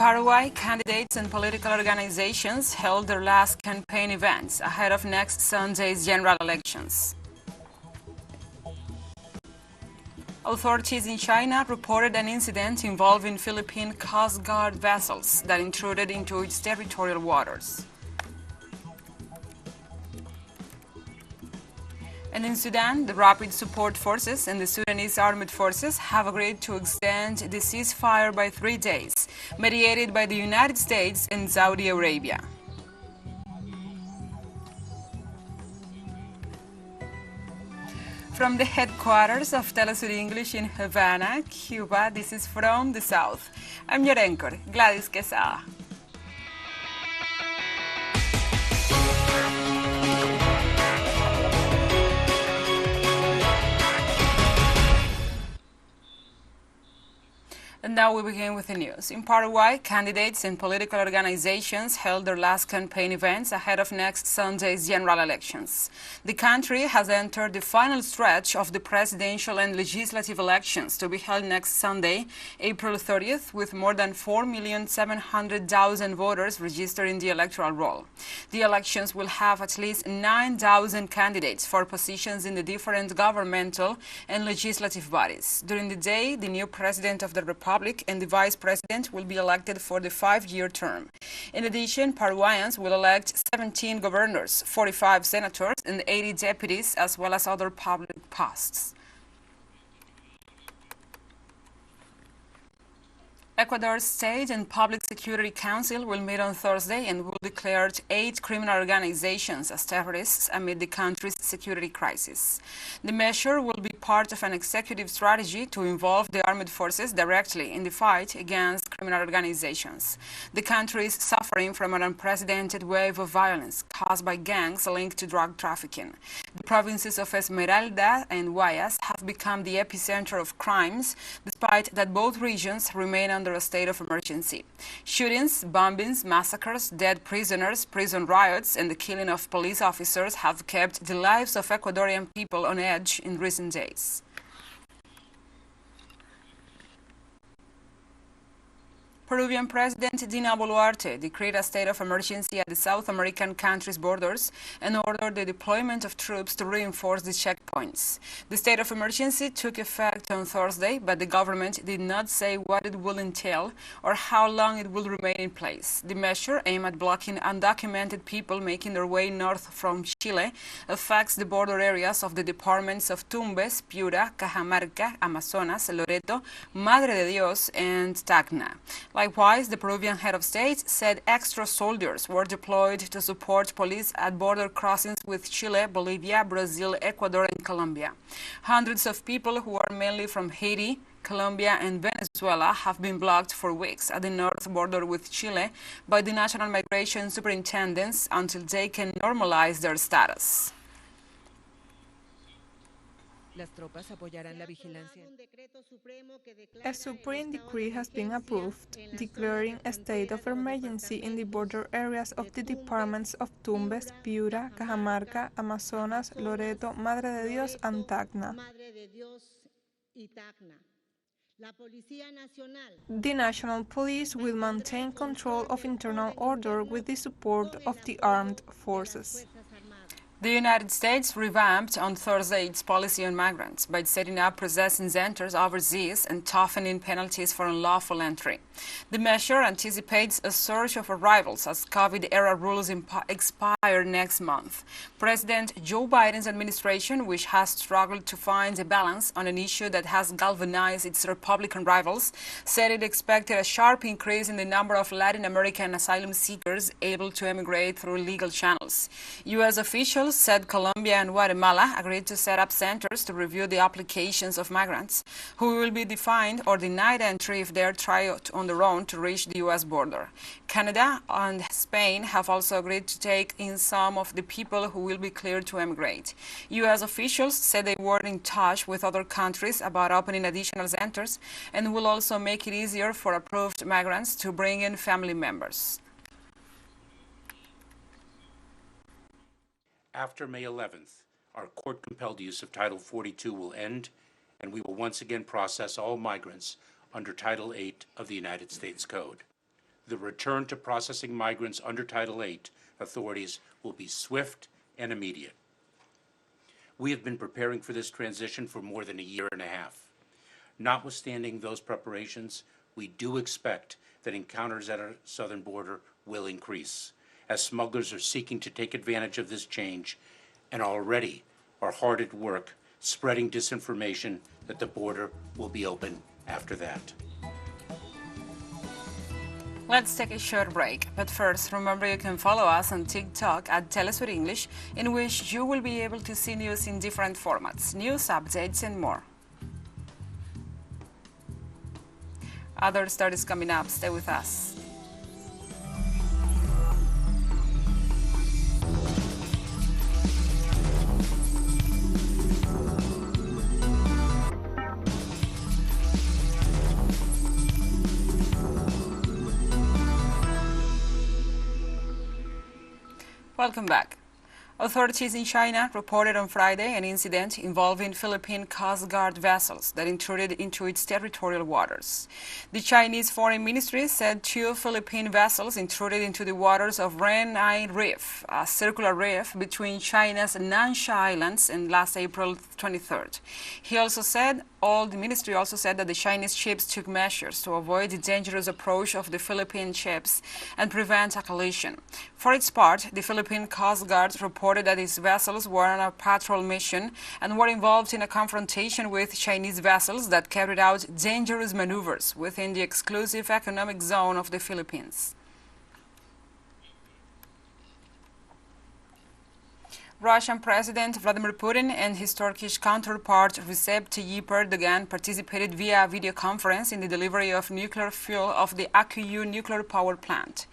Paraguay, candidates and political organizations held their last campaign events ahead of next Sunday's general elections. Authorities in China reported an incident involving Philippine Coast Guard vessels that intruded into its territorial waters. And in Sudan, the Rapid Support Forces and the Sudanese Armed Forces have agreed to extend the ceasefire by 3 days, mediated by the United States and Saudi Arabia. From the headquarters of TeleSUR English in Havana, Cuba, this is From the South. I'm your anchor, Gladys Quesada. And now we begin with the news. In Paraguay, candidates and political organizations held their last campaign events ahead of next Sunday's general elections. The country has entered the final stretch of the presidential and legislative elections to be held next Sunday, April 30th, with more than 4,700,000 voters registered in the electoral roll. The elections will have at least 9,000 candidates for positions in the different governmental and legislative bodies. During the day, the new president of the Republic and the vice president will be elected for the 5-year term. In addition, Paraguayans will elect 17 governors, 45 senators, and 80 deputies, as well as other public posts. Ecuador's State and Public Security Council will meet on Thursday and will declare 8 criminal organizations as terrorists amid the country's security crisis. The measure will be part of an executive strategy to involve the armed forces directly in the fight against criminal organizations. The country is suffering from an unprecedented wave of violence caused by gangs linked to drug trafficking. The provinces of Esmeralda and Guayas have become the epicenter of crimes, despite that both regions remain under a state of emergency. Shootings, bombings, massacres, dead prisoners, prison riots, and the killing of police officers have kept the lives of Ecuadorian people on edge in recent days. Peruvian President Dina Boluarte decreed a state of emergency at the South American country's borders and ordered the deployment of troops to reinforce the checkpoints. The state of emergency took effect on Thursday, but the government did not say what it will entail or how long it will remain in place. The measure, aimed at blocking undocumented people making their way north from Chile, affects the border areas of the departments of Tumbes, Piura, Cajamarca, Amazonas, Loreto, Madre de Dios, and Tacna. Likewise, the Peruvian head of state said extra soldiers were deployed to support police at border crossings with Chile, Bolivia, Brazil, Ecuador, and Colombia. Hundreds of people who are mainly from Haiti, Colombia, and Venezuela have been blocked for weeks at the north border with Chile by the National Migration Superintendents until they can normalize their status. A Supreme decree has been approved, declaring a state of emergency in the border areas of the departments of Tumbes, Piura, Cajamarca, Amazonas, Loreto, Madre de Dios, and Tacna. The National Police will maintain control of internal order with the support of the armed forces. The United States revamped on Thursday its policy on migrants by setting up processing centers overseas and toughening penalties for unlawful entry. The measure anticipates a surge of arrivals as COVID-era rules expire next month. President Joe Biden's administration, which has struggled to find a balance on an issue that has galvanized its Republican rivals, said it expected a sharp increase in the number of Latin American asylum seekers able to emigrate through legal channels. U.S. officials said Colombia and Guatemala agreed to set up centers to review the applications of migrants who will be defined or denied entry if they are tried on their own to reach the U.S. border. Canada and Spain have also agreed to take in some of the people who will be cleared to emigrate. U.S. officials said they were in touch with other countries about opening additional centers and will also make it easier for approved migrants to bring in family members. After May 11th, our court-compelled use of Title 42 will end, and we will once again process all migrants under Title 8 of the United States Code. The return to processing migrants under Title VIII authorities will be swift and immediate. We have been preparing for this transition for more than a year and a half. Notwithstanding those preparations, we do expect that encounters at our southern border will increase, as smugglers are seeking to take advantage of this change and already are hard at work spreading disinformation that the border will be open after that. Let's take a short break, but first remember you can follow us on TikTok at TeleSUR English, in which you will be able to see news in different formats, news updates and more. Other stories coming up, stay with us. Welcome back. Authorities in China reported on Friday an incident involving Philippine Coast Guard vessels that intruded into its territorial waters. The Chinese Foreign Ministry said 2 Philippine vessels intruded into the waters of Renai Reef, a circular reef between China's Nansha Islands, and last April 23rd. The ministry also said that the Chinese ships took measures to avoid the dangerous approach of the Philippine ships and prevent a collision. For its part, the Philippine Coast Guard reported that its vessels were on a patrol mission and were involved in a confrontation with Chinese vessels that carried out dangerous maneuvers within the exclusive economic zone of the Philippines. Russian President Vladimir Putin and his Turkish counterpart Recep Tayyip Erdogan participated via video conference in the delivery of nuclear fuel of the Akkuyu nuclear power plant.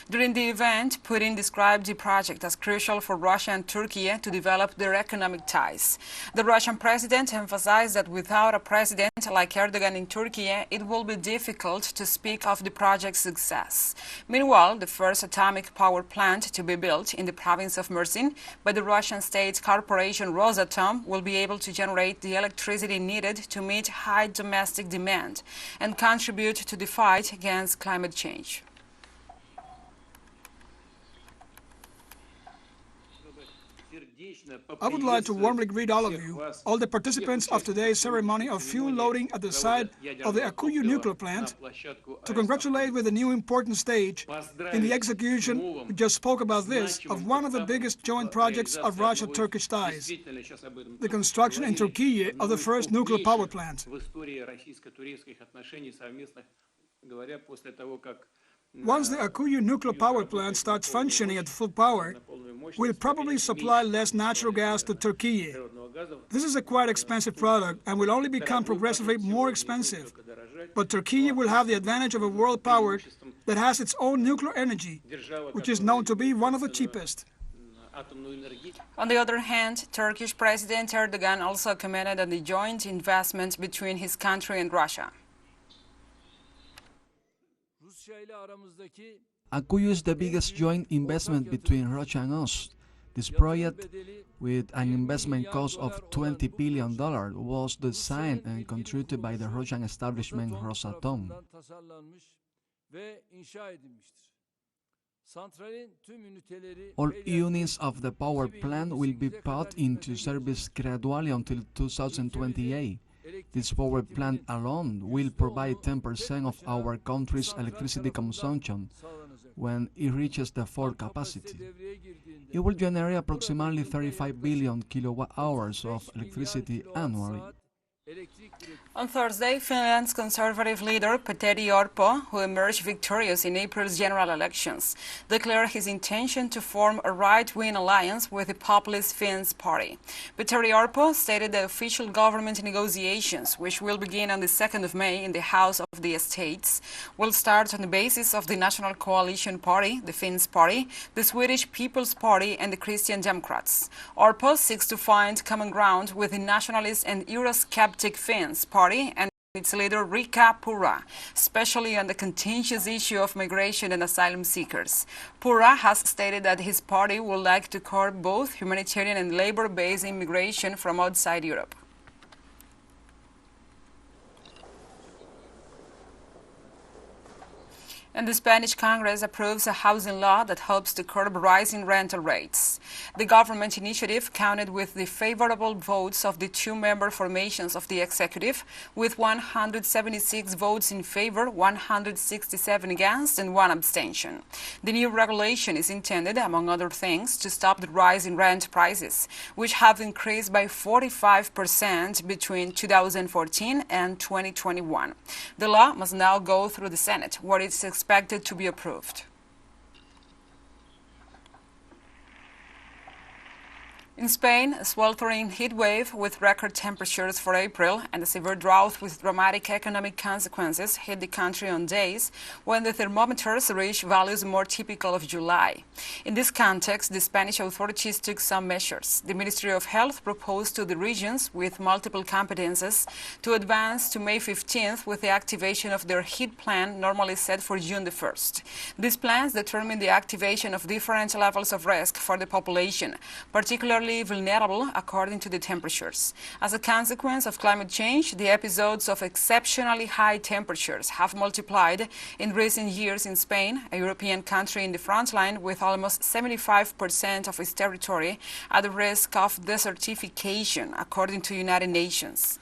During the event, Putin described the project as crucial for Russia and Turkey to develop their economic ties. The Russian president emphasized that without a president like Erdogan in Turkey, it will be difficult to speak of the project's success. Meanwhile, the first atomic power plant to be built in the province of Mersin by the Russian state corporation Rosatom will be able to generate the electricity needed to meet high domestic demand and contribute to the fight against climate change. I would like to warmly greet all of you, all the participants of today's ceremony of fuel loading at the site of the Akkuyu nuclear plant, to congratulate with a new important stage in the execution, we just spoke about this, of one of the biggest joint projects of Russia-Turkish ties, the construction in Turkey of the first nuclear power plant. Once the Akkuyu nuclear power plant starts functioning at full power, we'll probably supply less natural gas to Turkey. This is a quite expensive product and will only become progressively more expensive. But Turkey will have the advantage of a world power that has its own nuclear energy, which is known to be one of the cheapest. On the other hand, Turkish President Erdogan also commented on the joint investment between his country and Russia. Akkuyu is the biggest joint investment between Russia and us. This project, with an investment cost of $20 billion, was designed and constructed by the Russian establishment Rosatom. All units of the power plant will be put into service gradually until 2028. This power plant alone will provide 10% of our country's electricity consumption when it reaches the full capacity. It will generate approximately 35 billion kilowatt-hours of electricity annually. On Thursday, Finland's conservative leader Petteri Orpo, who emerged victorious in April's general elections, declared his intention to form a right-wing alliance with the populist Finns party. Petteri Orpo stated the official government negotiations, which will begin on the 2nd of May in the House of the Estates, will start on the basis of the National Coalition Party, the Finns party, the Swedish People's Party and the Christian Democrats. Orpo seeks to find common ground with the nationalist and Eurosceptic Finns party and its leader Riikka Purra, especially on the contentious issue of migration and asylum seekers. Purra has stated that his party would like to curb both humanitarian and labor-based immigration from outside Europe. And the Spanish Congress approves a housing law that hopes to curb rising rental rates. The government initiative counted with the favorable votes of the two-member formations of the executive, with 176 votes in favor, 167 against, and 1 abstention. The new regulation is intended, among other things, to stop the rise in rent prices, which have increased by 45% between 2014 and 2021. The law must now go through the Senate, where it's expected to be approved. In Spain, a sweltering heat wave with record temperatures for April and a severe drought with dramatic economic consequences hit the country on days when the thermometers reached values more typical of July. In this context, the Spanish authorities took some measures. The Ministry of Health proposed to the regions with multiple competences to advance to May 15th with the activation of their heat plan normally set for June the 1st. These plans determine the activation of different levels of risk for the population, particularly vulnerable according to the temperatures. As a consequence of climate change, the episodes of exceptionally high temperatures have multiplied in recent years in Spain, a European country in the front line with almost 75% of its territory at the risk of desertification, according to United Nations.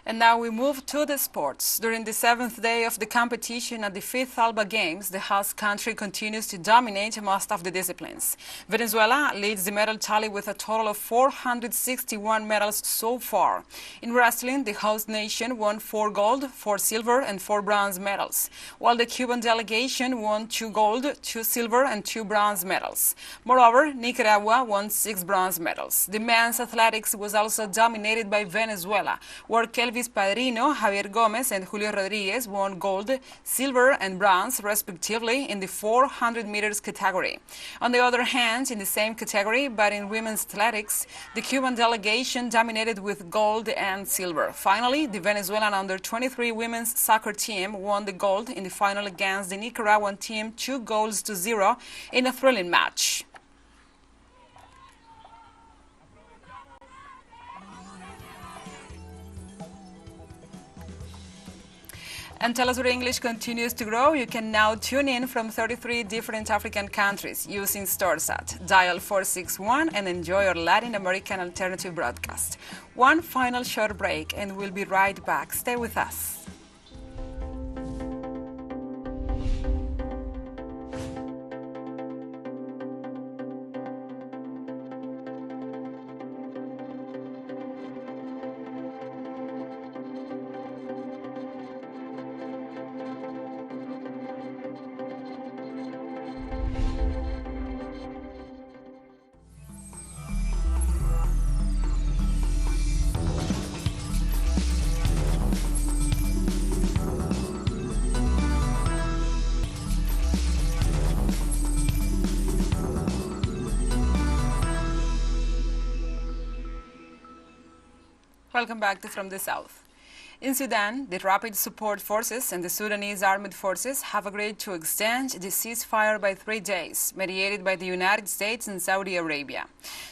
And now we move to the sports. During the 7th day of the competition at the 5th Alba Games, the host country continues to dominate most of the disciplines. Venezuela leads the medal tally with a total of 461 medals so far. In wrestling, the host nation won 4 gold, 4 silver, and 4 bronze medals, while the Cuban delegation won 2 gold, 2 silver, and 2 bronze medals. Moreover, Nicaragua won 6 bronze medals. The men's athletics was also dominated by Venezuela, where Kelvis Padrino, Javier Gomez, and Julio Rodriguez won gold, silver, and bronze, respectively, in the 400 meters category. On the other hand, in the same category, but in women's athletics, the Cuban delegation dominated with gold and silver. Finally, the Venezuelan under-23 women's soccer team won the gold in the final against the Nicaraguan team 2-0 in a thrilling match. And TeleSUR English continues to grow. You can now tune in from 33 different African countries using StoreSat. Dial 461 and enjoy our Latin American alternative broadcast. One final short break and we'll be right back. Stay with us. Welcome back to From the South. In Sudan, the Rapid Support Forces and the Sudanese Armed Forces have agreed to extend the ceasefire by 3 days, mediated by the United States and Saudi Arabia.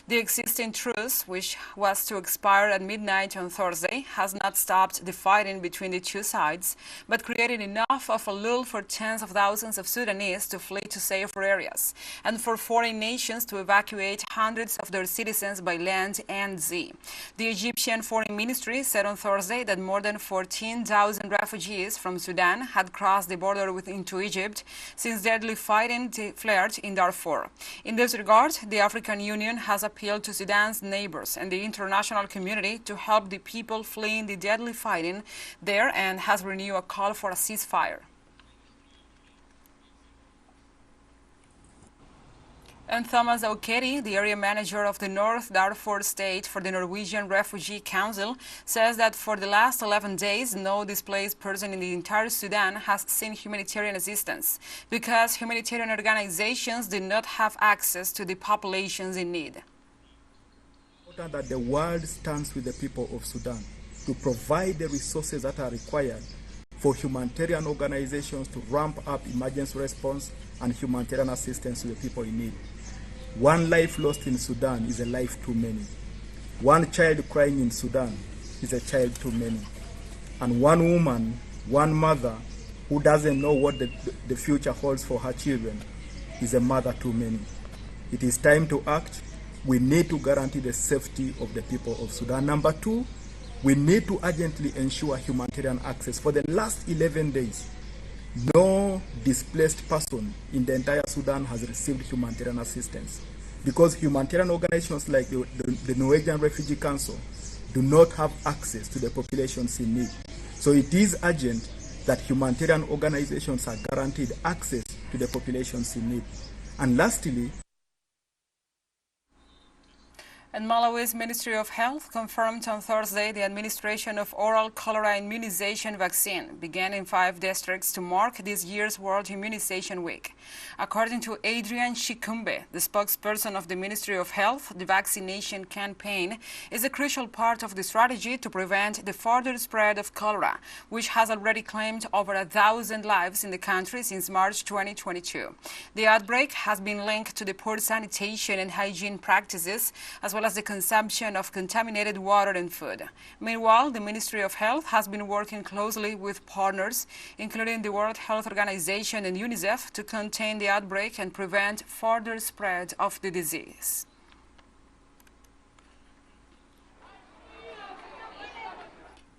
The existing truce, which was to expire at midnight on Thursday, has not stopped the fighting between the two sides, but created enough of a lull for tens of thousands of Sudanese to flee to safer areas, and for foreign nations to evacuate hundreds of their citizens by land and sea. The Egyptian Foreign Ministry said on Thursday that more than 14,000 refugees from Sudan had crossed the border into Egypt since deadly fighting flared in Darfur. In this regard, the African Union has appealed to Sudan's neighbors and the international community to help the people fleeing the deadly fighting there and has renewed a call for a ceasefire. And Thomas Aukeri, the area manager of the North Darfur State for the Norwegian Refugee Council, says that for the last 11 days, no displaced person in the entire Sudan has seen humanitarian assistance because humanitarian organizations do not have access to the populations in need. That the world stands with the people of Sudan. to provide the resources that are required for humanitarian organizations to ramp up emergency response and humanitarian assistance to the people in need. One life lost in Sudan is a life too many. One child crying in Sudan is a child too many. And one woman, one mother who doesn't know what the future holds for her children is a mother too many. It is time to act. We need to guarantee the safety of the people of Sudan. Number two, we need to urgently ensure humanitarian access. For the last 11 days, no displaced person in the entire Sudan has received humanitarian assistance because humanitarian organizations like the Norwegian Refugee Council do not have access to the populations in need. So it is urgent that humanitarian organizations are guaranteed access to the populations in need. And lastly, And Malawi's Ministry of Health confirmed on Thursday the administration of oral cholera immunization vaccine began in 5 districts to mark this year's World Immunization Week. According to Adrian Shikumbe, the spokesperson of the Ministry of Health, the vaccination campaign is a crucial part of the strategy to prevent the further spread of cholera, which has already claimed over 1,000 lives in the country since March 2022. The outbreak has been linked to the poor sanitation and hygiene practices, as well as the consumption of contaminated water and food. Meanwhile, the Ministry of Health has been working closely with partners, including the World Health Organization and UNICEF, to contain the outbreak and prevent further spread of the disease.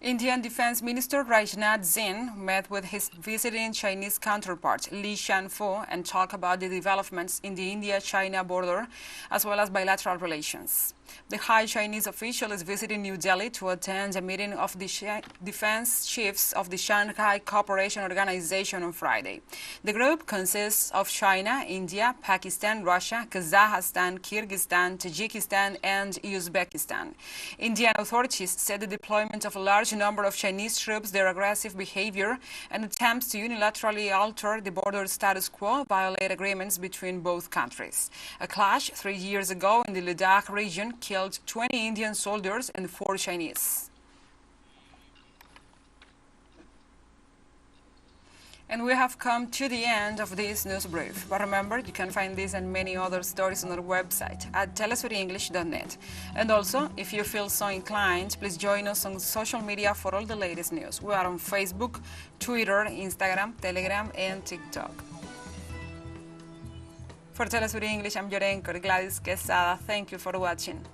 Indian Defense Minister Rajnath Singh met with his visiting Chinese counterpart Li Shanfu and talked about the developments in the India-China border as well as bilateral relations. The high Chinese official is visiting New Delhi to attend a meeting of the defense chiefs of the Shanghai Cooperation Organization on Friday. The group consists of China, India, Pakistan, Russia, Kazakhstan, Kyrgyzstan, Tajikistan, and Uzbekistan. Indian authorities said the deployment of a large number of Chinese troops, their aggressive behavior, and attempts to unilaterally alter the border status quo violate agreements between both countries. A clash 3 years ago in the Ladakh region killed 20 Indian soldiers and 4 Chinese. And we have come to the end of this news brief. But remember, you can find this and many other stories on our website at telesurenglish.net. And also, if you feel so inclined, please join us on social media for all the latest news. We are on Facebook, Twitter, Instagram, Telegram, and TikTok. For TeleSUR English, I'm your anchor, Gladys Quesada. Thank you for watching.